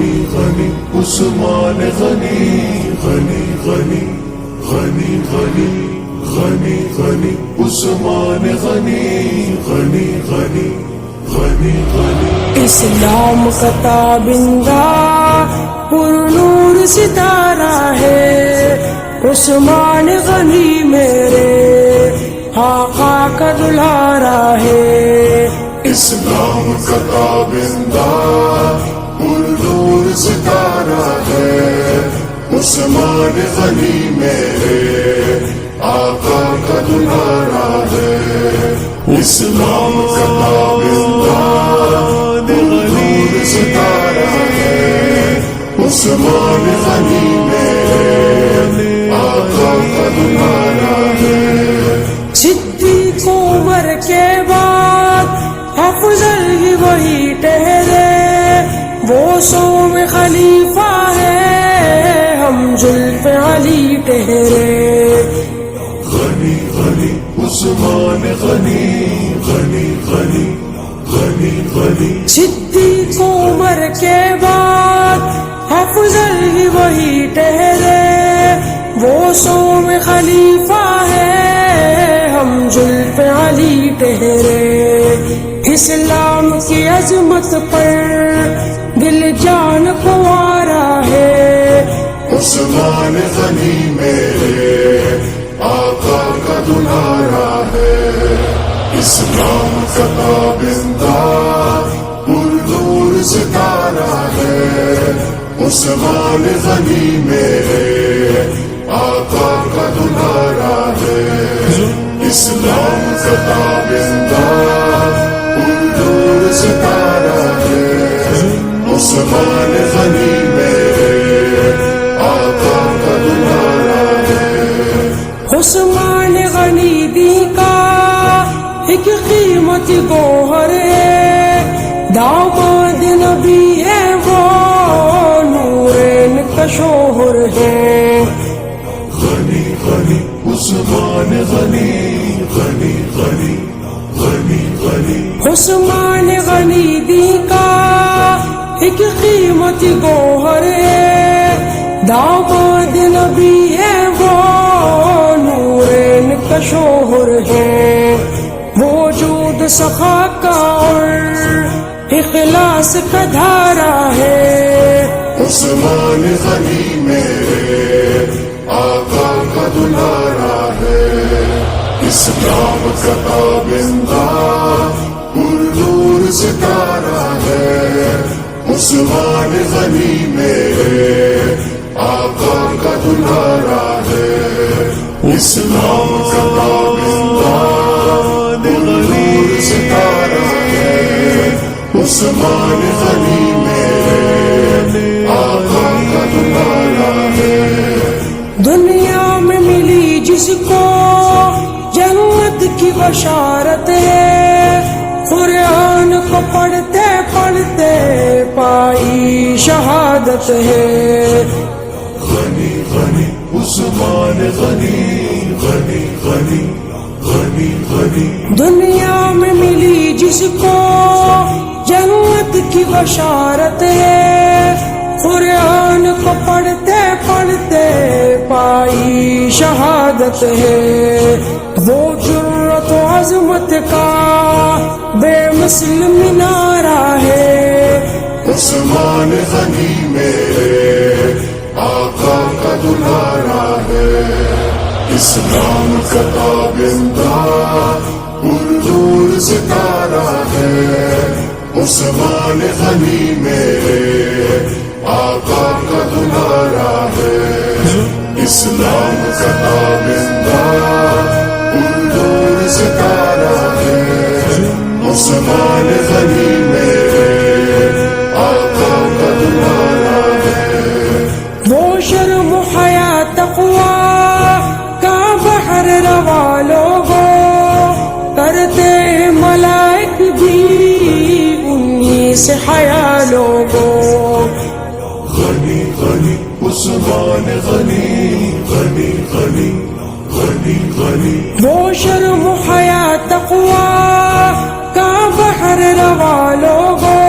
غنی غنی عثمان غنی غنی غنی غنی غنی غنی غنی عثمان غنی غنی غنی غنی غنی اسلام کا تابندہ پر نور ستارہ ہے عثمان غنی میرے آقا کا دلارا ہے اسلام کا تابندہ پر نور ستارہ ہے عثمان غنی میرے آقا کا دلارا ہے اسلام کا تابندہ پر نور ستارہ ہے عثمان غنی میرے آقا کا دلارا ہے صدیق عمر کے بعد افضل ہی وہی ٹھہرے وہ سوم خلیفہ ہے ہم زلف علی ٹھہرے غنی غنی عثمان غنی غنی غنی غنی غنی صدیق عمر کے بعد افضل ہی وہی ٹھہرے وہ سوم خلیفہ ہے ہم زلف علی ٹھہرے اسلام کی عظمت پر دل جان کنوارا ہے عثمان غنی میرے آقا کا دلارا ہے اسلام کا تابندہ پر نور ستارہ ہے عثمان غنی میرے آقا کا دلارا ہے اسلام کا تابندہ پر نور ستارہ ہے عثمان غنی میرے آقا کا دلارا ہے عثمان غنی دی کا ایک قیمتی گوہر ہے داماد نبی ہے وہ نورین کا شوہر ہے غنی غنی عثمان غنی غنی غنی غنی غنی عثمان غنی دی کا ایک قیمتی گوہر ہے داماد نبی ہے وہ نورین کا شوہر ہے وجود سخا کا اور اخلاص کا دھارا ہے عثمان غنی میرے آقا کا دلارا ہے اسلام کا تابندہ پر نور ستارہ ہے عثمان غنی میرے آقا کا دلارا ہے اسلام کا تابندہ پر نور ستارہ ہے عثمان غنی میرے آقا کا دلارا ہے دنیا میں ملی جس کو جنت کی بشارت ہے قرآن کو پڑھتے پڑھتے پائی شہادت ہے غنی غنی عثمان غنی غنی غنی غنی غنی دنیا میں ملی جس کو جنت کی بشارت ہے قرآن کو پڑھتے پڑھتے پائی شہادت ہے وہ جرت و عظمت کا بے مثل مینارہ ہے عثمان غنی میرے آقا کا دلارا ہے اسلام کا تابندہ پر نور ستارہ ہے عثمان غنی میرے آقا کا دلارا ہے اسلام کا تابندہ پر نور ستارہ ہے عثمان غنی میرے آقا کا دلارا ہے وہ شرم و حیا تقوی کا بحر روا لوگو کرتے ملائک بھی انہی سے حیا لوگو غنی غنی عثمان غنی غنی غنی غنی غنی وہ شرم و حیا تقوی کا بحر روا لوگو